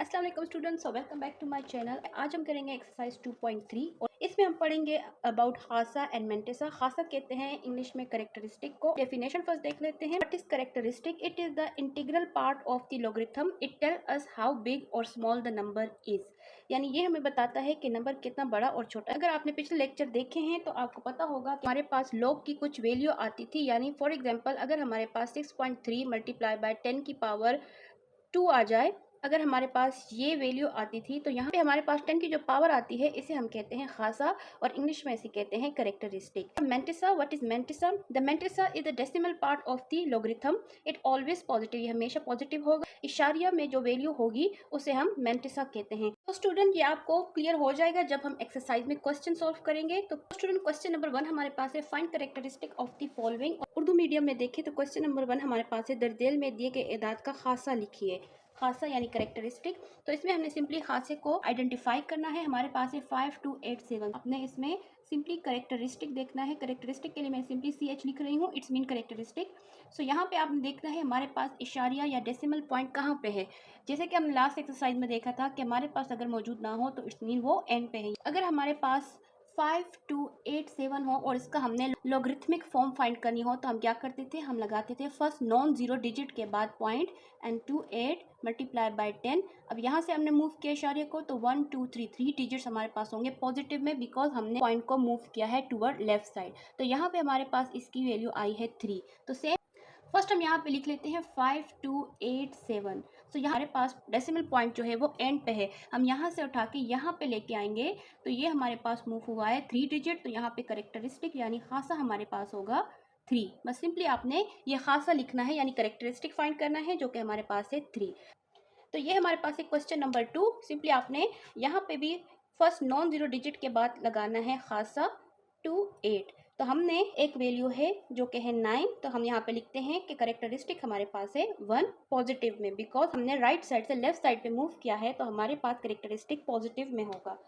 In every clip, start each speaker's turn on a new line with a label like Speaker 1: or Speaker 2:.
Speaker 1: अस्सलाम वालेकुम students, welcome back to my channel. आज हम करेंगे एक्सरसाइज 2.3 और इसमें हम पढ़ेंगे अबाउट खासा एंड मेंटिसा। खासा कहते हैं इंग्लिश में कैरेक्टरिस्टिक को। डेफिनेशन फर्स्ट देख लेते हैं। What is characteristic? It is the integral part of the logarithm. It tell us how big और स्मॉल द नंबर इज। यानी ये हमें बताता है कि नंबर कितना बड़ा और छोटा। अगर आपने पिछले लेक्चर देखे हैं तो आपको पता होगा कि हमारे पास लॉग की कुछ वैल्यू आती थी। यानी फॉर एग्जांपल अगर हमारे पास 6.3 मल्टीप्लाई बाय 10 की पावर 2 आ जाए, अगर हमारे पास ये वैल्यू आती थी तो यहाँ पे हमारे पास 10 की जो पावर आती है इसे हम कहते हैं खासा और इंग्लिश में इसे कहते हैं characteristic. Mantissa, what is mantissa? The mantissa is the decimal part of the logarithm. It always positive, ये हमेशा पॉजिटिव होगा। इशारिया में जो वैल्यू होगी उसे हम मेंटिसा कहते हैं। तो स्टूडेंट ये आपको क्लियर हो जाएगा जब हम एक्सरसाइज में क्वेश्चन सॉल्व करेंगे। तो स्टूडेंट क्वेश्चन नंबर 1 हमारे पास है find characteristic of the following. Urdu medium में देखें तो क्वेश्चन नंबर 1 हमारे पास है दरदेल में दिए गए एदाद का खासा लिखिए। खासा यानी कैरेक्टरिस्टिक। तो इसमें हमने सिंपली खासे को आइडेंटिफाई करना है। हमारे पास है 5287। अपने इसमें सिंपली कैरेक्टरिस्टिक देखना है। कैरेक्टरिस्टिक के लिए मैं सिंपली CH लिख रही हूँ, इट्स मीन कैरेक्टरिस्टिक। सो यहाँ पे आपने देखना है हमारे पास इशारिया या डेसिमल पॉइंट कहाँ पे है। जैसे कि हमने लास्ट एक्सरसाइज में देखा था कि हमारे पास अगर मौजूद ना हो तो इट्स मीन वो एंड पे है। अगर हमारे पास 5287 हो और इसका हमने लॉगरिथमिक फॉर्म फाइंड करनी हो तो हम क्या करते थे, हम लगाते थे फर्स्ट नॉन जीरो डिजिट के बाद पॉइंट एंड 28 मल्टीप्लाई बाय 10। अब यहाँ से हमने मूव किया इशारे को तो 1 2 3 डिजिट्स हमारे पास होंगे पॉजिटिव में, बिकॉज हमने पॉइंट को मूव किया है टूवर्ड लेफ्ट साइड। तो यहाँ पे हमारे पास इसकी वैल्यू आई है 3। तो सेम फर्स्ट हम यहाँ पे लिख लेते हैं 5287। तो यहाँ हमारे पास डेसिमल पॉइंट जो है वो एंड पे है। हम यहाँ से उठा के यहाँ पे लेके आएंगे तो ये हमारे पास मूव हुआ है 3 डिजिट। तो यहाँ पे कैरेक्टरिस्टिक यानी खासा हमारे पास होगा 3। बस सिंपली आपने ये खासा लिखना है यानी कैरेक्टरिस्टिक फाइंड करना है जो कि हमारे पास है 3। तो ये हमारे पास है क्वेश्चन नंबर 2। सिंपली आपने यहाँ पे भी फर्स्ट नॉन जीरो डिजिट के बाद लगाना है खासा 28। तो हमने एक वैल्यू है जो कि है 9। तो हम यहाँ पे लिखते हैं कि कैरेक्टरिस्टिक हमारे पास है 1 पॉजिटिव में, बिकॉज हमने राइट साइड से लेफ्ट साइड पे मूव किया है तो हमारे पास कैरेक्टरिस्टिक पॉजिटिव में होगा।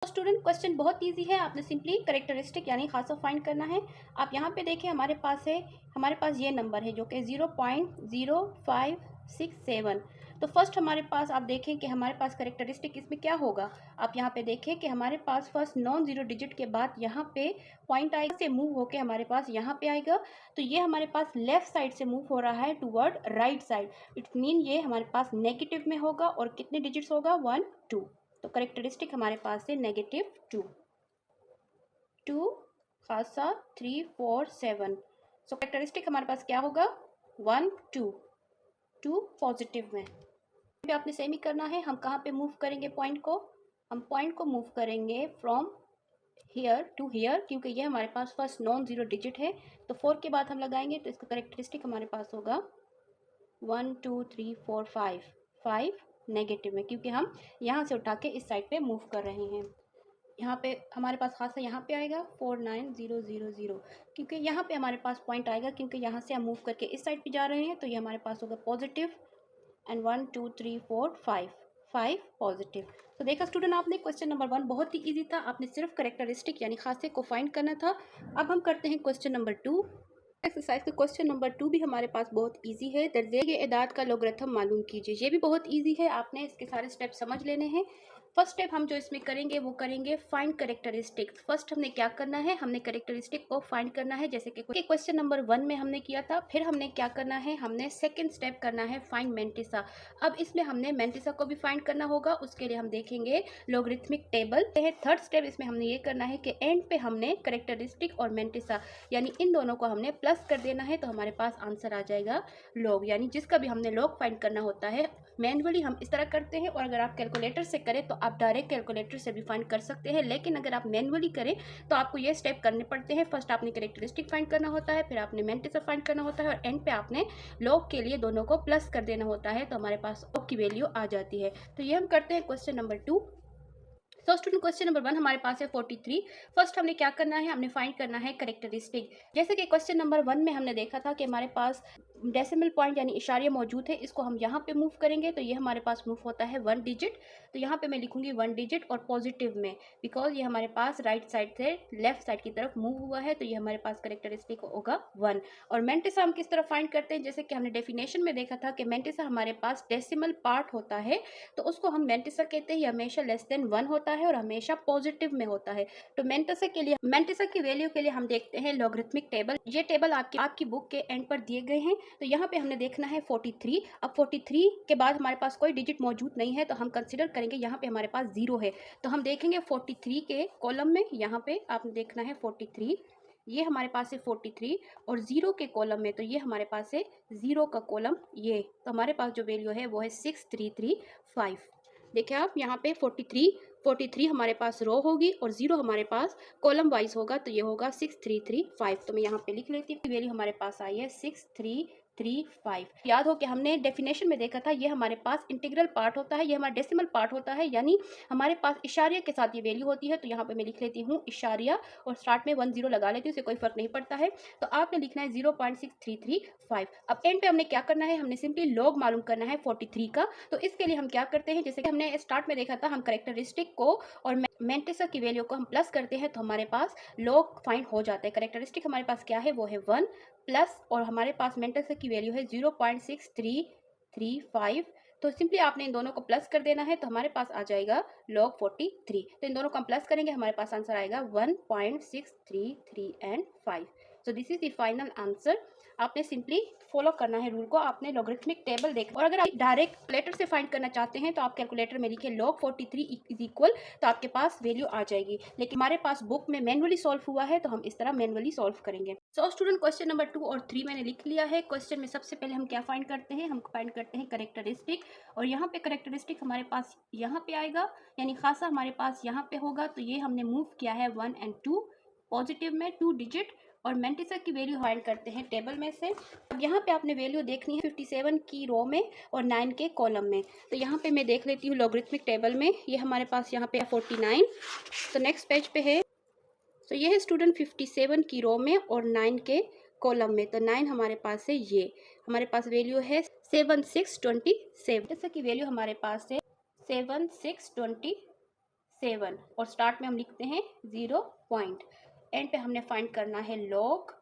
Speaker 1: स्टूडेंट क्वेश्चन बहुत इजी है। आपने सिंपली कैरेक्टरिस्टिक यानी खासा फाइंड करना है। आप यहाँ पे देखें हमारे पास ये नंबर है जो कि 0.0567। तो फर्स्ट हमारे पास आप देखें कि हमारे पास कैरेक्टरिस्टिक इसमें क्या होगा। आप यहाँ पे देखें कि हमारे पास फर्स्ट नॉन जीरो डिजिट के बाद यहाँ पे पॉइंट आएगा, से मूव होके हमारे पास यहाँ पे आएगा। तो ये हमारे पास लेफ्ट साइड से मूव हो रहा है toward right side. It's mean ये हमारे पास नेगेटिव में होगा और कितने डिजिट्स होगा 1 2। तो कैरेक्टरिस्टिक हमारे पास है -2 2 खासा 3 4 7। सो कैरेक्टरिस्टिक हमारे पास क्या होगा 1 2 2 पॉजिटिव में। भी आपने सेम ही करना है। हम कहाँ पे मूव करेंगे पॉइंट को? हम पॉइंट को मूव करेंगे फ्रॉम हियर टू हियर, क्योंकि ये हमारे पास फर्स्ट नॉन जीरो डिजिट है। तो 4 के बाद हम लगाएंगे तो इसका कैरेक्टरिस्टिक हमारे पास होगा 1 2 3 4 5 नेगेटिव में, क्योंकि हम यहाँ से उठा के इस साइड पे मूव कर रहे हैं। यहाँ पे हमारे पास खासा यहाँ पे आएगा 49000, क्योंकि यहाँ पे हमारे पास पॉइंट आएगा, क्योंकि यहाँ से हम मूव करके इस साइड पे जा रहे हैं। तो ये हमारे पास होगा पॉजिटिव एंड 1 2 3 4 5 पॉजिटिव। तो देखा स्टूडेंट आपने क्वेश्चन नंबर 1 बहुत ही इजी था। आपने सिर्फ कैरेक्टरिस्टिक यानी खासे को फाइंड करना था। अब हम करते हैं क्वेश्चन नंबर 2। एक्सरसाइज का क्वेश्चन नंबर 2 भी हमारे पास बहुत इजी है। दर्जे के एदाद का लॉगरिथम मालूम कीजिए। ये भी बहुत इजी है, आपने इसके सारे स्टेप समझ लेने हैं। फर्स्ट स्टेप हम जो इसमें करेंगे वो करेंगे फाइंड कैरेक्टरिस्टिक। फर्स्ट हमने क्या करना है, हमने कैरेक्टरिस्टिक को फाइंड करना है, जैसे कि क्वेश्चन नंबर 1 में हमने किया था। फिर हमने क्या करना है, हमने सेकंड स्टेप करना है फाइंड मेंटिसा। अब इसमें हमने मेंटिसा को भी फाइंड करना होगा। उसके लिए हम देखेंगे लॉगरिथमिक टेबल। थर्ड स्टेप इसमें हमने ये करना है कि एंड पे हमने कैरेक्टरिस्टिक और मेंटिसा यानी इन दोनों को हमने प्लस कर देना है। तो हमारे पास आंसर आ जाएगा लॉग। यानी जिसका भी हमने लॉग फाइंड करना होता है मैनुअली हम इस तरह करते हैं, और अगर आप कैलकुलेटर से करें तो आप डायरेक्ट कैलकुलेटर से भी फाइंड कर सकते हैं। लेकिन अगर आप मैनुअली करें तो आपको ये स्टेप करने पड़ते हैं। फर्स्ट आपने कैरेक्टरिस्टिक फाइंड करना होता है, फिर आपने मेंटिसा फाइंड करना होता है, और एंड पे आपने लॉग के लिए दोनों को प्लस कर देना होता है। तो हमारे पास लॉग की वैल्यू आ जाती है। तो ये हम करते हैं क्वेश्चन नंबर 2। तो स्टूडेंट क्वेश्चन नंबर 1 हमारे पास है 43। फर्स्ट हमने क्या करना है, हमने फाइंड करना है कैरेक्टरिस्टिक। जैसे कि क्वेश्चन नंबर 1 में हमने देखा था कि हमारे पास डेसिमल पॉइंट यानी इशारिया मौजूद है, इसको हम यहाँ पे मूव करेंगे तो ये हमारे पास मूव होता है 1 डिजिट। तो यहाँ पे मैं लिखूंगी 1 डिजिट और पॉजिटिव में, बिकॉज ये हमारे पास राइट साइड से लेफ्ट साइड की तरफ मूव हुआ है, तो ये हमारे पास करेक्टरिस्टिक होगा 1। और मेंटिसा हम किस तरह फाइंड करते हैं, जैसे कि हमने डेफिनेशन में देखा था कि मेंटिसा हमारे पास डेसिमल पार्ट होता है, तो उसको हम मेंटिसा कहते हैं। ये हमेशा लेस देन 1 होता है और हमेशा पॉजिटिव में होता है। तो मेंटिसा की वैल्यू के लिए हम देखते हैं लॉगरिथमिक टेबल। ये टेबल आपकी बुक के एंड पर दिए गए हैं। तो यहाँ पे हमने देखना है 43। अब 43 के बाद हमारे पास कोई डिजिट मौजूद नहीं है, तो हम कंसिडर करेंगे यहाँ पे हमारे पास 0 है। तो हम देखेंगे 43 के कॉलम में, यहाँ पे आपने देखना है 43, ये हमारे पास है 43, और 0 के कॉलम में, तो ये हमारे पास है 0 का कॉलम ये। तो हमारे पास जो वैल्यू है वो है 6335। देखिए आप यहाँ पे 43 हमारे पास रो होगी और 0 हमारे पास कॉलम वाइज होगा, तो ये होगा 6335। तो मैं यहाँ पे लिख लेती हूँ, वैल्यू हमारे पास आई है 6335। याद हो कि हमने डेफिनेशन में देखा था, ये हमारे पास इंटीग्रल पार्ट होता है, ये हमारा डेसिमल पार्ट होता है, यानी हमारे पास इशारिया के साथ ये वैल्यू होती है। तो यहाँ पे मैं लिख लेती हूँ इशारिया और स्टार्ट में 10 लगा लेती हूँ, इससे कोई फर्क नहीं पड़ता है। तो आपने लिखना है 0.6335। अब एंड पे हमने क्या करना है, हमने सिंपली लॉग मालूम करना है 43 का। तो इसके लिए हम क्या करते हैं, जैसे कि हमने स्टार्ट में देखा था, हम करेक्टरिस्टिक को और मेंटिसा की वैल्यू को हम प्लस करते हैं, तो हमारे पास लॉग फाइंड हो जाता है। करेक्टरिस्टिक हमारे पास क्या है, वो है 1 प्लस, और हमारे पास मेंटिसा की वैल्यू है 0.6335। तो सिंपली आपने इन दोनों को प्लस कर देना है, तो हमारे पास आ जाएगा log 43। तो इन दोनों को हम प्लस करेंगे, हमारे पास आंसर आएगा 1.633 and 5। So this is the final answer. आपने सिंपली फॉलो करना है रूल को, आपने लॉगरिथमिक टेबल देखा। और अगर आप डायरेक्ट कैलकुलेटर से फाइंड करना चाहते हैं, तो आप कैलकुलेटर में लिखे log 43 इज इक्वल, तो आपके पास वैल्यू आ जाएगी। लेकिन हमारे पास बुक में मैनुअली सॉल्व हुआ है, तो हम इस तरह मैनुअली सॉल्व करेंगे। सो स्टूडेंट, क्वेश्चन नंबर 2 और 3 मैंने लिख लिया है। क्वेश्चन में सबसे पहले हम क्या फाइंड करते हैं, हम फाइंड करते हैं करेक्टरिस्टिक। और यहाँ पे करेक्टरिस्टिक हमारे पास यहाँ पे आएगा, यानी खासा हमारे पास यहाँ पे होगा। तो ये हमने मूव किया है 1 और 2 पॉजिटिव में 2 डिजिट, और मेंटिसा की वैल्यू फाइंड करते हैं टेबल में से। अब यहाँ पे आपने वैल्यू देखनी है 57 की रो में और 9 के कॉलम में। तो यहाँ पे मैं देख लेती हूँ लॉगरिथमिक टेबल में, ये हमारे पास यहाँ पे 49। तो नेक्स्ट पेज पे है, तो ये है स्टूडेंट 57 की रो में और 9 के कॉलम में। तो 9 हमारे पास है, ये हमारे पास वैल्यू है 7627। जैसे कि वैल्यू हमारे पास है 7627, और स्टार्ट में हम लिखते हैं 0 पॉइंट। एंड पे हमने फाइंड करना है लॉग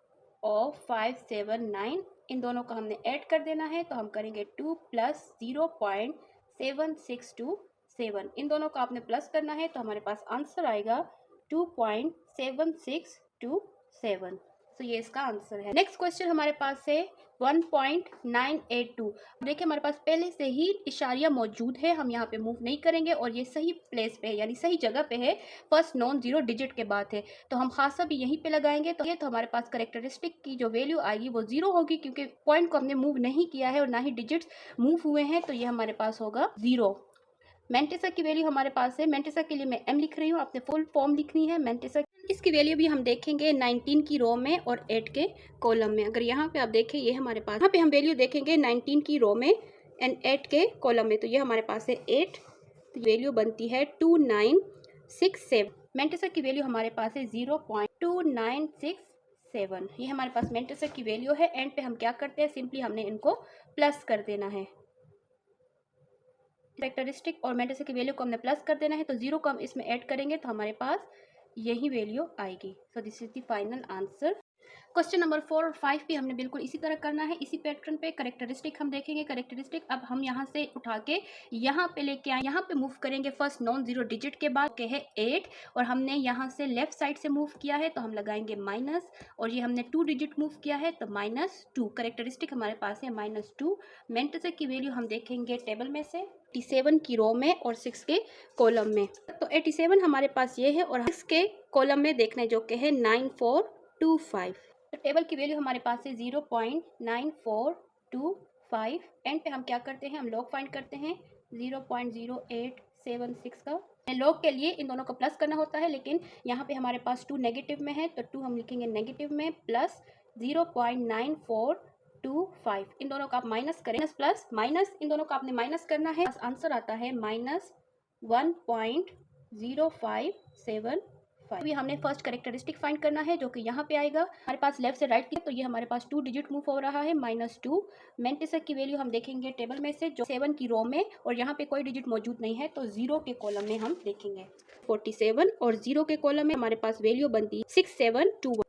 Speaker 1: ऑफ 579। इन दोनों को हमने ऐड कर देना है, तो हम करेंगे 2 प्लस 0.7627। इन दोनों को आपने प्लस करना है, तो हमारे पास आंसर आएगा 2.7627। तो ये इसका आंसर है। नेक्स्ट क्वेश्चन हमारे पास है 1.982। देखिए हमारे पास पहले से ही इशारिया मौजूद है, हम यहाँ पे मूव नहीं करेंगे, और ये सही प्लेस पे है, यानी सही जगह पे है, फर्स्ट नॉन जीरो डिजिट के बाद है। तो हम खासा भी यहीं पे लगाएंगे, तो ये तो हमारे पास करेक्टरिस्टिक की जो वैल्यू आएगी वो 0 होगी, क्योंकि पॉइंट को हमने मूव नहीं किया है और ना ही डिजिट्स मूव हुए हैं, तो ये हमारे पास होगा 0। मेंटिसा की वैल्यू हमारे पास है, मेंटिसा के लिए मैं m लिख रही हूँ, आपने फुल फॉर्म लिखनी है मेंटिसा। इसकी वैल्यू भी हम देखेंगे 19 की रो में और 8 के कॉलम में। अगर यहाँ पे आप देखें, ये हमारे पास, यहाँ पे हम वैल्यू देखेंगे 19 की रो में एंड 8 के कॉलम में। तो ये हमारे पास है 8, तो वैल्यू बनती है 2967। मेंटिसा की वैल्यू हमारे पास है 0.2967। ये हमारे पास मेंटिसा की वैल्यू है। एंड पे हम क्या करते हैं, सिंपली हमने इनको प्लस कर देना है। करेक्टरिस्टिक और मेंटिसा की वैल्यू को हमने प्लस कर देना है, तो 0 को हम इसमें ऐड करेंगे, तो हमारे पास यही वैल्यू आएगी। So this is the final answer. Question number 4 और 5 भी हमने बिल्कुल इसी तरह करना है, इसी पैटर्न पे। करेक्टरिस्टिक हम देखेंगे, करेक्टरिस्टिक अब हम यहाँ से उठा के यहाँ पे लेके आए, यहाँ पे मूव करेंगे फर्स्ट नॉन जीरो डिजिट के बाद के है 8, और हमने यहाँ से लेफ्ट साइड से मूव किया है, तो हम लगाएंगे माइनस, और ये हमने 2 डिजिट मूव किया है, तो -2। करेक्टरिस्टिक हमारे पास है -2। मेंटिसा की वैल्यू हम देखेंगे टेबल में से 87 की रो में और 6 के कॉलम में। तो 87 हमारे पास ये है, और 6 के कॉलम में देखना है जो कि है 9425। तो टेबल की वैल्यू हमारे पास है 0.9425। एंड पे हम क्या करते हैं, हम लॉग फाइंड करते हैं 0.0876 का। लॉग के लिए इन दोनों को प्लस करना होता है, लेकिन यहाँ पे हमारे पास 2 नेगेटिव में है, तो 2 हम लिखेंगे नेगेटिव में, प्लस 0.9425। इन दोनों का आप माइनस करें, प्लस माइनस, इन दोनों का आपने माइनस करना है। आंसर आता है -1.0575। अभी हमने फर्स्ट कैरेक्टरिस्टिक फाइंड करना है जो कि यहाँ पे आएगा हमारे पास लेफ्ट से राइट की, तो ये हमारे पास 2 डिजिट मूव हो रहा है -2। मेंटिसा की वैल्यू हम देखेंगे टेबल में से जो 7 की रो में, और यहाँ पे कोई डिजिट मौजूद नहीं है तो 0 के कॉलम में हम देखेंगे 47, और 0 के कॉलम में हमारे पास वैल्यू बनती है 6721।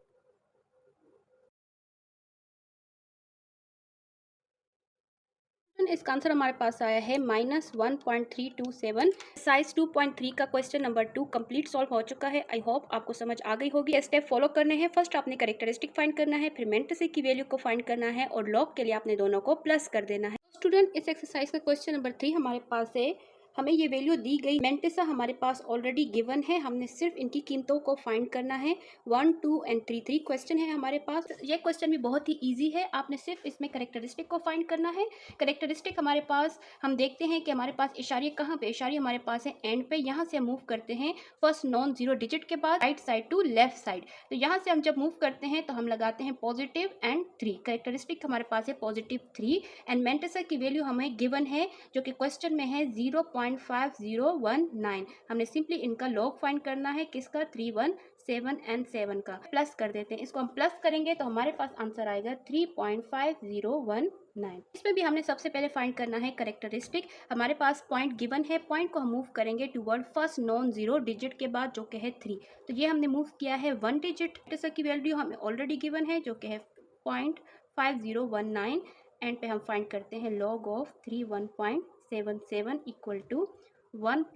Speaker 1: इसका आंसर हमारे पास आया है -1.327। साइज 2.3 का क्वेश्चन नंबर 2 कंप्लीट सॉल्व हो चुका है। आई होप आपको समझ आ गई होगी। स्टेप फॉलो करने हैं। फर्स्ट आपने कैरेक्टरिस्टिक फाइंड करना है, फिर मेंटिसा की वैल्यू को फाइंड करना है, और लॉग के लिए आपने दोनों को प्लस कर देना है। स्टूडेंट, इस एक्सरसाइज का क्वेश्चन नंबर 3 हमारे पास है। हमें ये वैल्यू दी गई, मेंटिसा हमारे पास ऑलरेडी गिवन है, हमने सिर्फ इनकी कीमतों को फाइंड करना है। 1, 2 एंड 3 3 क्वेश्चन है हमारे पास। ये क्वेश्चन भी बहुत ही इजी है, आपने सिर्फ इसमें कैरेक्टरिस्टिक को फाइंड करना है। कैरेक्टरिस्टिक हमारे पास हम देखते हैं कि हमारे पास इशारे कहाँ पे, इशारे हमारे पास है एंड पे। यहाँ से हम मूव करते हैं फर्स्ट नॉन जीरो डिजिट के बाद right side to left side. तो यहाँ से हम जब मूव करते हैं तो हम लगाते हैं पॉजिटिव एंड 3। कैरेक्टरिस्टिक हमारे पास है +3 एंड मेंटिसा की वैल्यू हमें गिवन है जो कि क्वेश्चन में है 0.5019। हमने सिंपली इनका लॉग फाइंड करना है, किसका, 3, 1, 7 एंड 7 का। प्लस कर देते हैं, इसको हम प्लस करेंगे तो हमारे पास आंसर आएगा 3.5019। इसमें भी हमने सबसे पहले फाइंड करना है कैरेक्टरिस्टिक। हमारे पास पॉइंट गिवन है, पॉइंट को हम मूव करेंगे toward first non zero digit के बाद जो कि है 3। तो ये हमने मूव किया है 1 डिजिट। जैसा की वैल्यू हमें ऑलरेडी गिवन है जो कि है 0.5019। एंड पे हम फाइंड करते हैं लॉग ऑफ 31.77 इक्वल टू 1 +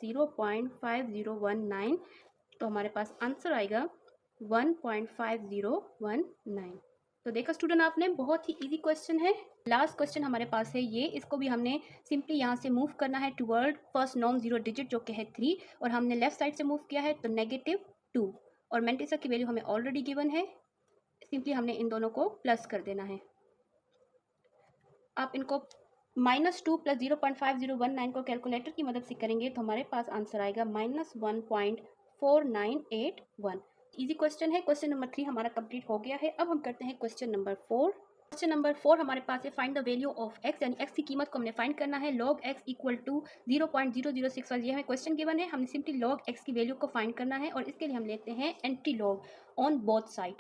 Speaker 1: 0.5019। तो हमारे पास आंसर आएगा 1.5019। तो देखा स्टूडेंट आपने, बहुत ही इजी क्वेश्चन है। लास्ट क्वेश्चन हमारे पास है ये, इसको भी हमने सिंपली यहाँ से मूव करना है toward first non zero digit जो कि है 3, और हमने लेफ्ट साइड से मूव किया है तो -2, और मेंटिसा की वैल्यू हमें ऑलरेडी गिवन है, सिंपली हमने इन दोनों को प्लस कर देना है। आप इनको -2 + 0.5019 को कैलकुलेटर की मदद से करेंगे तो हमारे पास आंसर आएगा -1.4981। इजी क्वेश्चन है। क्वेश्चन नंबर 3 हमारा कंप्लीट हो गया है। अब हम करते हैं क्वेश्चन नंबर 4। क्वेश्चन नंबर 4 हमारे पास है find the value of x, यानी x की कीमत को हमने फाइंड करना है। log x equal to 0.0065। ये हमें क्वेश्चन गिवन है, हमने सिंपली log x की वैल्यू को फाइंड करना है, और इसके लिए हम लेते हैं anti log on both side.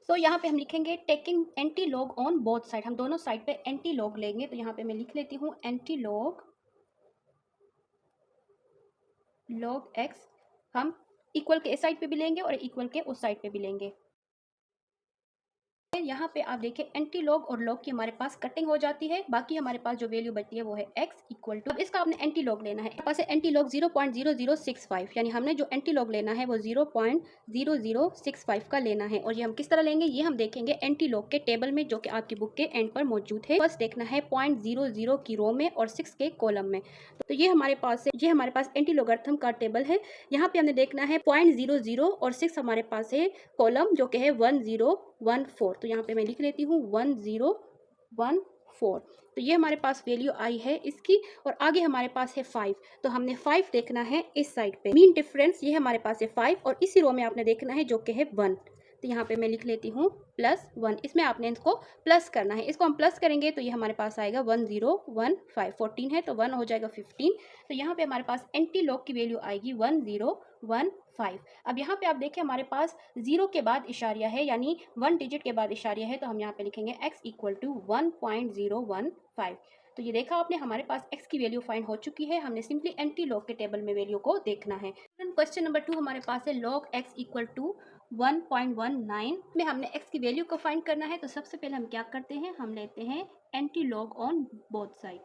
Speaker 1: तो यहाँ पे हम लिखेंगे taking anti log on both side. हम दोनों साइड पे एंटी लॉग लेंगे, तो यहाँ पे मैं लिख लेती हूँ एंटी लॉग x। हम इक्वल के इस साइड पे भी लेंगे और इक्वल के उस साइड पे भी लेंगे। यहाँ पे आप देखिए एंटी लॉग और लॉग की हमारे पास कटिंग हो जाती है, बाकी हमारे पास जो वैल्यू बचती है वो है x इक्वल टू, अब इसका आपने एंटी लॉग लेना है। हमारे पास है एंटी लॉग 0.0065, यानी हमने जो एंटी लॉग लेना है वो 0.0065 का लेना है। और ये हम किस तरह लेंगे ये हम देखेंगे एंटी लॉग के टेबल में जो कि आपकी बुक के एंड पर मौजूद है। फर्स्ट देखना है 0.00 की रो में और 6 के कॉलम में। तो ये हमारे पास है, ये हमारे पास एंटी लॉगरिथम का टेबल है। यहाँ पे हमने देखना है 0.00 और 6 हमारे पास है कॉलम जो कि है 1014। तो यहाँ पे मैं लिख लेती हूँ 1014। तो ये हमारे पास वैल्यू आई है इसकी, और आगे हमारे पास है 5। तो हमने 5 देखना है इस साइड पे। मीन डिफरेंस ये हमारे पास है 5, और इसी रो में आपने देखना है जो कि है 1। तो यहाँ पे मैं लिख लेती हूँ +1। इसमें आपने इसको प्लस करना है, इसको हम प्लस करेंगे तो ये हमारे पास आएगा 1015। 14 है तो 1 हो जाएगा 15। तो यहाँ पे हमारे पास एंटी लॉग की वैल्यू आएगी 1015। अब यहाँ पे आप देखें हमारे पास 0 के बाद इशारिया है, यानी 1 डिजिट के बाद इशारिया है, तो हम यहाँ पे लिखेंगे x इक्वल टू 1.015। तो ये देखा आपने, हमारे पास x की वैल्यू फाइंड हो चुकी है। हमने सिंपली एंटी लॉग के टेबल में वैल्यू को देखना है। क्वेश्चन नंबर 2 हमारे पास है log x इक्वल टू 1.19 में हमने x की वैल्यू को फाइंड करना है। तो सबसे पहले हम क्या करते हैं, हम लेते हैं anti log on both side.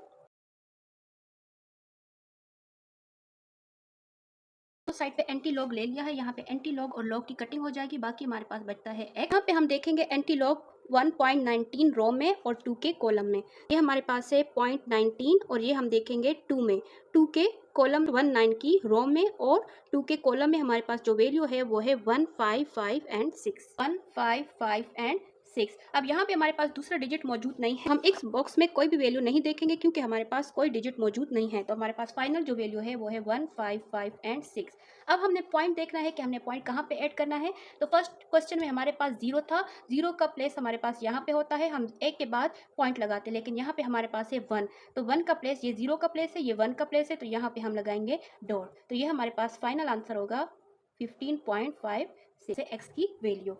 Speaker 1: तो साइड पे एंटी लॉग ले लिया है, यहाँ पे एंटी लॉग और लॉग की कटिंग हो जाएगी, बाकी हमारे पास बचता है x। यहाँ पे हम देखेंगे एंटी लॉग 1.19 रो में और 2 के कॉलम में। ये हमारे पास है 0.19 और ये हम देखेंगे 2 में। 2 के कॉलम 19 की रो में और 2 के कॉलम में हमारे पास जो वैल्यू है वो है 155 एंड 6। 155 एंड 6। अब यहाँ पे हमारे पास दूसरा डिजिट मौजूद नहीं है, हम इस बॉक्स में कोई भी वैल्यू नहीं देखेंगे क्योंकि हमारे पास कोई डिजिट मौजूद नहीं है। तो हमारे पास फाइनल जो वैल्यू है वो है 1, 5, 5 एंड 6। अब हमने पॉइंट देखना है कि हमने पॉइंट कहाँ पे ऐड करना है। तो फर्स्ट क्वेश्चन में हमारे पास 0 था, 0 का प्लेस हमारे पास यहाँ पे होता है, हम एक के बाद पॉइंट लगाते हैं, लेकिन यहाँ पे हमारे पास है 1। तो 1 का प्लेस, ये 0 का प्लेस है, ये 1 का प्लेस है, तो यहाँ पे हम लगाएंगे डॉट। तो ये हमारे पास फाइनल आंसर होगा 15.5 से एक्स की वैल्यू।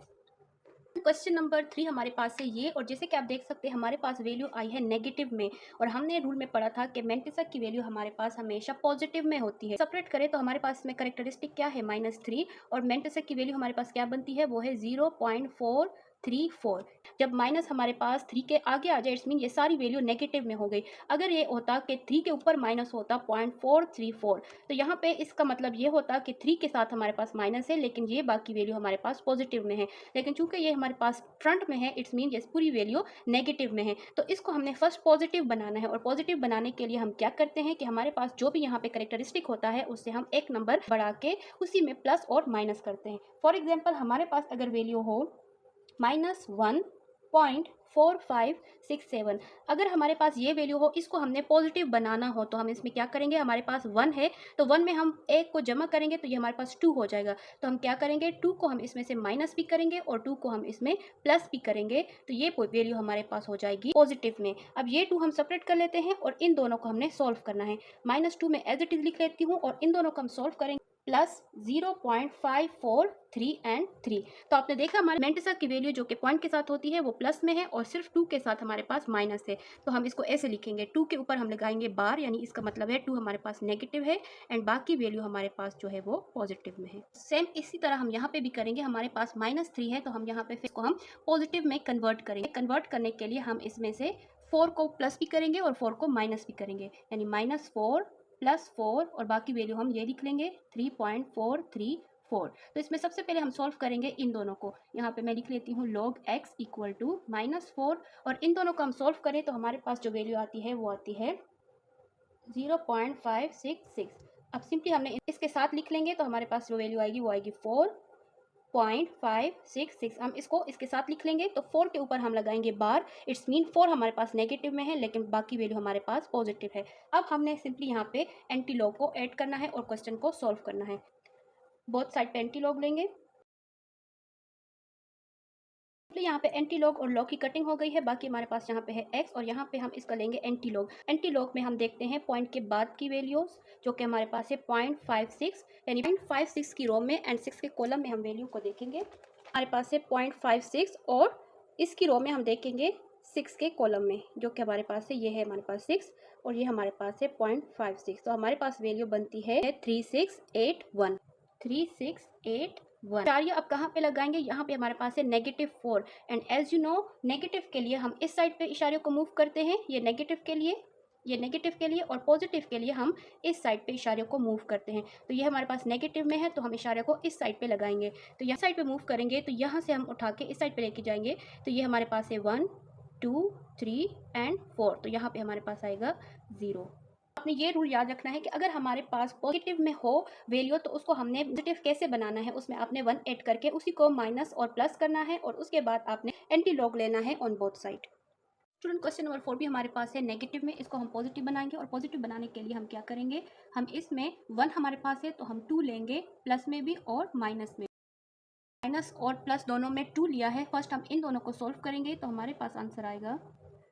Speaker 1: क्वेश्चन नंबर 3 हमारे पास है ये, और जैसे कि आप देख सकते हैं हमारे पास वैल्यू आई है नेगेटिव में, और हमने रूल में पढ़ा था कि मेंटिसा की वैल्यू हमारे पास हमेशा पॉजिटिव में होती है। सेपरेट करें तो हमारे पास में करेक्टरिस्टिक क्या है, -3, और मेंटिसा की वैल्यू हमारे पास क्या बनती है, वो है 0.434। जब माइनस हमारे पास 3 के आगे आ जाए, इट्स मीन ये सारी वैल्यू नेगेटिव में हो गई। अगर ये होता कि 3 के ऊपर माइनस होता 0.434, तो यहाँ पे इसका मतलब ये होता कि 3 के साथ हमारे पास माइनस है, लेकिन ये बाकी वैल्यू हमारे पास पॉजिटिव में है। लेकिन चूंकि ये हमारे पास फ्रंट में है, इट्स मीन ये पूरी वैल्यू नेगेटिव में है, तो इसको हमने फर्स्ट पॉजिटिव बनाना है। और पॉजिटिव बनाने के लिए हम क्या करते हैं कि हमारे पास जो भी यहाँ पे करेक्टरिस्टिक होता है उससे हम एक नंबर बढ़ा के उसी में प्लस और माइनस करते हैं। फॉर एग्जाम्पल हमारे पास अगर वैल्यू हो -1.4567, अगर हमारे पास ये वैल्यू हो, इसको हमने पॉजिटिव बनाना हो, तो हम इसमें क्या करेंगे, हमारे पास 1 है तो 1 में हम एक को जमा करेंगे तो ये हमारे पास 2 हो जाएगा। तो हम क्या करेंगे, 2 को हम इसमें से माइनस भी करेंगे और 2 को हम इसमें प्लस भी करेंगे, तो ये वैल्यू हमारे पास हो जाएगी पॉजिटिव में। अब ये 2 हम सेपरेट कर लेते हैं और इन दोनों को हमने सॉल्व करना है। -2 में एज इट इज लिख लेती हूँ और इन दोनों को हम सॉल्व करेंगे, प्लस 0.543 एंड 3। तो आपने देखा हमारे मेंटिसा की वैल्यू जो कि पॉइंट के साथ होती है वो प्लस में है और सिर्फ 2 के साथ हमारे पास माइनस है। तो हम इसको ऐसे लिखेंगे, 2 के ऊपर हम लगाएंगे बार, यानी इसका मतलब है 2 हमारे पास नेगेटिव है एंड बाकी वैल्यू हमारे पास जो है वो पॉजिटिव में है। सेम इसी तरह हम यहाँ पे भी करेंगे, हमारे पास -3 है तो हम यहाँ पे फिर इसको हम पॉजिटिव में कन्वर्ट करेंगे। कन्वर्ट करने के लिए हम इसमें से 4 को प्लस भी करेंगे और 4 को माइनस भी करेंगे, यानी -4 +4 और बाकी वैल्यू हम ये लिख लेंगे 3.434। तो इसमें सबसे पहले हम सॉल्व करेंगे इन दोनों को। यहाँ पे मैं लिख लेती हूँ log x इक्वल टू -4, और इन दोनों को हम सॉल्व करें तो हमारे पास जो वैल्यू आती है वो आती है 0.566। अब सिंपली हमने इसके साथ लिख लेंगे तो हमारे पास जो वैल्यू आएगी वो आएगी 4.566। हम इसको इसके साथ लिख लेंगे तो 4 के ऊपर हम लगाएंगे बार, इट्स मीन 4 हमारे पास नेगेटिव में है लेकिन बाकी वैल्यू हमारे पास पॉजिटिव है। अब हमने सिंपली यहाँ पे एंटी लॉग को ऐड करना है और क्वेश्चन को सॉल्व करना है। बोथ साइड पे एंटी लॉग लेंगे, यहाँ पे एंटी लॉग और लॉग की कटिंग हो गई है। बाकी हमारे पास यहाँ पे है x और यहाँ पे हम इसका लेंगे एंटी लॉग। एंटी लॉग में हम देखते हैं पॉइंट के बाद की वैल्यूज जो कि हमारे पास है 0.56, यानी 0.56 की रो में एंड 6 के कॉलम में हम वैल्यू को देखेंगे। हमारे पास है 0.56 और इसकी रो में हम देखेंगे 6 के कॉलम में, जो कि हमारे पास है, ये है हमारे पास 6 और ये हमारे पास है 0.56। तो हमारे पास वैल्यू बनती है 3681। 3681 इशारिया अब कहाँ पे लगाएंगे, यहाँ पे हमारे पास है -4 and as you know negative के लिए हम इस साइड पे इशारे को मूव करते हैं, ये नेगेटिव के लिए, ये नेगेटिव के लिए, और पॉजिटिव के लिए हम इस साइड पे इशारे को मूव करते हैं। तो ये हमारे पास नेगेटिव में है तो हम इशारे को इस साइड पे लगाएंगे। तो यहाँ साइड पे मूव करेंगे तो यहाँ से हम उठा के इस साइड पे लेके जाएंगे, तो ये हमारे पास है 1 2 3 एंड 4, तो यहाँ पे हमारे पास आएगा 0। आपने ये रूल याद रखना है कि अगर हमारे पास पॉजिटिव में हो वैल्यू तो उसको हमने पॉजिटिव कैसे बनाना है, उसमें आपने 1 ऐड करके उसी को माइनस और प्लस करना है और उसके बाद आपने एंटी लॉग लेना है on both side. Student question number 4 भी हमारे पास है नेगेटिव में, इसको हम पॉजिटिव बनाएंगे और पॉजिटिव बनाने के लिए हम क्या करेंगे, हम इसमें 1 हमारे पास है तो हम 2 लेंगे, प्लस में भी और माइनस में। माइनस और प्लस दोनों में 2 लिया है। फर्स्ट हम इन दोनों को सॉल्व करेंगे तो हमारे पास आंसर आएगा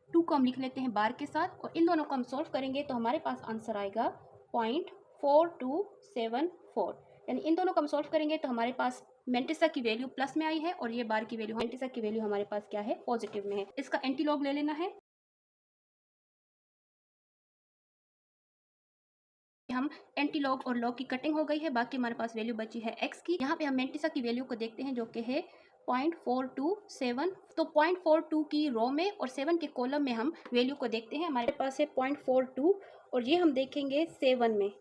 Speaker 1: 2 को हम लिख लेते हैं बार के साथ और इन दोनों को हम सॉल्व करेंगे तो हमारे पास आंसर आएगा 0.4274, यानी इन दोनों को हम सॉल्व करेंगे तो हमारे पास मेंटिसा की वैल्यू प्लस में आई है और ये बार की वैल्यू, मेंटिसा की वैल्यू हमारे पास क्या है, पॉजिटिव में है। इसका एंटी लॉग ले लेना है। हम एंटी लॉग और लॉग की कटिंग हो गई है, बाकी हमारे पास वैल्यू बची है x की। यहाँ पे हम मेंटिसा की वैल्यू को देखते हैं जो कि है 0.427। तो 0.42 की रो में और 7 के कॉलम में हम वैल्यू को देखते हैं। हमारे पास है 0.42 और ये हम देखेंगे 7 में,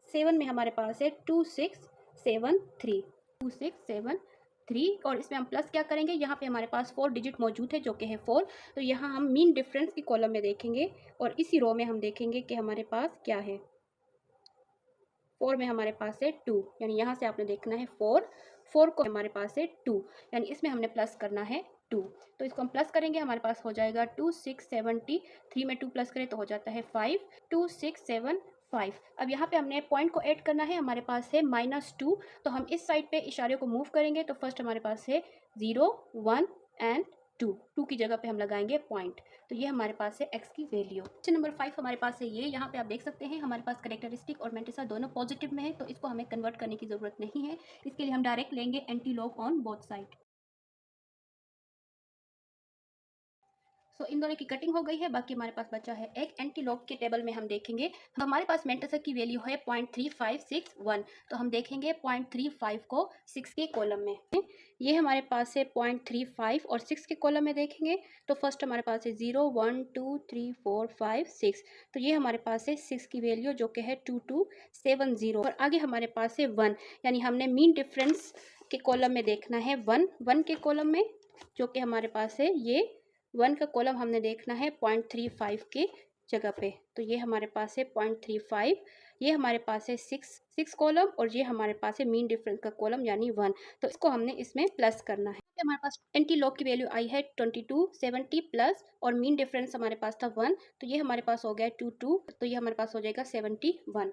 Speaker 1: 7 में हमारे पास है 2673, 2673 और इसमें हम प्लस क्या करेंगे, यहाँ पे हमारे पास 4 डिजिट मौजूद है जो कि है 4, तो यहाँ हम मीन डिफरेंस की कॉलम में देखेंगे और इसी रो में हम देखेंगे कि हमारे पास क्या है। 4 में हमारे पास है 2, यानी यहाँ से आपने देखना है 4 को हमारे पास है 2, यानी इसमें हमने प्लस करना है 2। तो इसको हम प्लस करेंगे, हमारे पास हो जाएगा 2 6 70, 3 में 2 प्लस करें तो हो जाता है 5, 2 6 7 5। अब यहाँ पे हमने पॉइंट को ऐड करना है, हमारे पास है -2, तो हम इस साइड पे इशारे को मूव करेंगे तो फर्स्ट हमारे पास है 0 1 एंड 2 की जगह पे हम लगाएंगे पॉइंट। तो ये हमारे पास है x की वैल्यू। क्वेश्चन नंबर 5 हमारे पास है ये, यहाँ पे आप देख सकते हैं हमारे पास कैरेक्टरिस्टिक और मेंटिसा दोनों पॉजिटिव में है, तो इसको हमें कन्वर्ट करने की ज़रूरत नहीं है। इसके लिए हम डायरेक्ट लेंगे एंटीलॉग ऑन बोथ साइड। सो इन दोनों की कटिंग हो गई है, बाकी हमारे पास बचा है एक एंटीलॉग के टेबल में हम देखेंगे। हमारे पास मेंटिसा की वैल्यू है 0.3561, तो हम देखेंगे 0.35 को 6 के कॉलम में। ये हमारे पास है 0.35 और 6 के कॉलम में देखेंगे तो फर्स्ट हमारे पास है 0 1 2 3 4 5 6, तो ये हमारे पास है 6 की वैल्यू जो कि है 2270। और आगे हमारे पास है 1, यानी हमने मीन डिफरेंस के कॉलम में देखना है 1 के कॉलम में, जो कि हमारे पास है ये 1 का कॉलम हमने देखना है 0.35 के जगह पे। तो ये हमारे पास है 0.35, ये हमारे पास है 6 कॉलम और ये हमारे पास है मीन डिफरेंस का कॉलम यानी 1, तो इसको हमने इसमें प्लस करना है। हमारे पास एंटीलॉग की वैल्यू आई है 2270 प्लस और मीन डिफरेंस हमारे पास था 1, तो ये हमारे पास हो गया 22, तो ये हमारे पास हो जाएगा 71।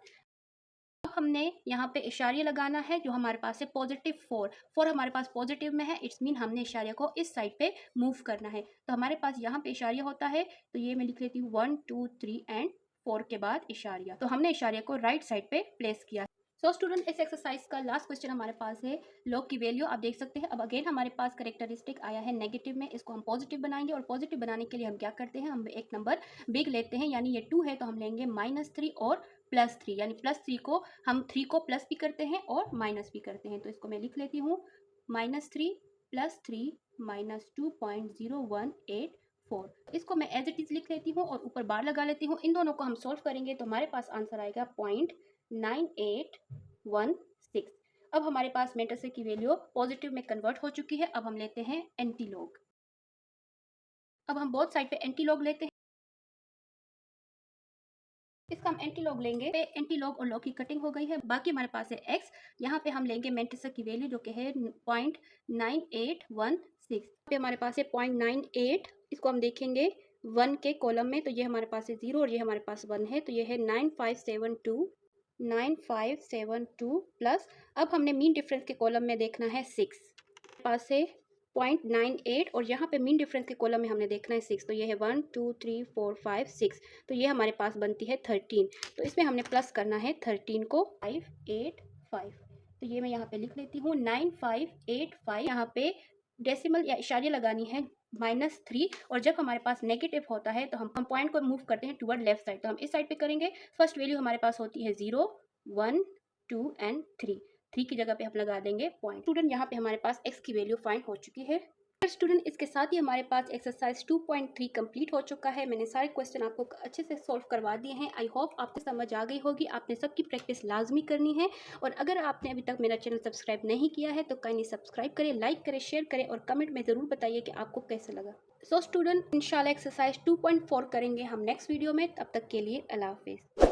Speaker 1: अब हमने यहाँ पे इशारे लगाना है, जो हमारे पास है +4 हमारे पास पॉजिटिव में है, इट्स मीन हमने इशारे को इस साइड पे मूव करना है। तो हमारे पास यहाँ पे इशारिया होता है, तो ये मैं लिख लेती हूँ 1 2 3 एंड 4 के बाद इशारिया, तो हमने इशारे को राइट साइड पे प्लेस किया। सो स्टूडेंट, इस एक्सरसाइज का लास्ट क्वेश्चन हमारे पास है लॉग की वैल्यू आप देख सकते हैं। अब अगेन हमारे पास कैरेक्टरिस्टिक आया है नेगेटिव में, इसको हम पॉजिटिव बनाएंगे और पॉजिटिव बनाने के लिए हम क्या करते हैं, हम एक नंबर बिग लेते हैं, यानी ये 2 है तो हम लेंगे -3 और +3, यानी +3 को हम 3 को प्लस भी करते हैं और माइनस भी करते हैं। तो इसको मैं लिख लेती हूँ -3 + 3 -2.0184। इसको मैं एज इट इज लिख लेती हूँ और ऊपर बार लगा लेती हूँ। इन दोनों को हम सॉल्व करेंगे तो हमारे पास आंसर आएगा 0.9816। अब हमारे पास मेंटिसा की वैल्यू पॉजिटिव में कन्वर्ट हो चुकी है। अब हम लेते हैं एंटीलॉग। अब हम बोथ साइड पे एंटीलॉग लेते हैं, इसका हम एंटीलॉग लेंगे। एंटीलॉग और लॉग की कटिंग हो गई है, बाकी हमारे पास है x। यहाँ पे हम लेंगे मेंटिसा की वैल्यू जो कि है 0.9816। पे हमारे पास है 0.98, इसको हम देखेंगे 1 के कॉलम में, तो ये हमारे पास है 0 और ये हमारे पास 1 है, तो ये है 9572 प्लस। अब हमने मीन डिफरेंस के कॉलम में देखना है 6, पास है 0.98 और यहाँ पे मीन डिफरेंस के कॉलम में हमने देखना है 6, तो ये है 1 2 3 4 5 6, तो ये हमारे पास बनती है 13। तो इसमें हमने प्लस करना है 13 को 585, तो ये मैं यहाँ पे लिख लेती हूँ 9585। यहाँ पे डेसिमल या इशारिया लगानी है -3, और जब हमारे पास नेगेटिव होता है तो हम पॉइंट को मूव करते हैं टुवर्ड लेफ्ट साइड, तो हम इस साइड पे करेंगे। फर्स्ट वैल्यू हमारे पास होती है 0 1 2 एंड 3 की जगह पे हम लगा देंगे पॉइंट। स्टूडेंट, यहाँ पे हमारे पास x की वैल्यू फाइंड हो चुकी है। स्टूडेंट, इसके साथ ही हमारे पास एक्सरसाइज 2.3 कंप्लीट हो चुका है। मैंने सारे क्वेश्चन आपको अच्छे से सॉल्व करवा दिए हैं। आई होप आपको समझ आ गई होगी। आपने सबकी प्रैक्टिस लाजमी करनी है, और अगर आपने अभी तक मेरा चैनल सब्सक्राइब नहीं किया है तो काइंडली सब्सक्राइब करें, लाइक करें, शेयर करें और कमेंट में ज़रूर बताइए कि आपको कैसा लगा। सो स्टूडेंट, इंशाल्लाह एक्सरसाइज 2.4 करेंगे हम नेक्स्ट वीडियो में। तब तक के लिए अल्लाह हाफिज़।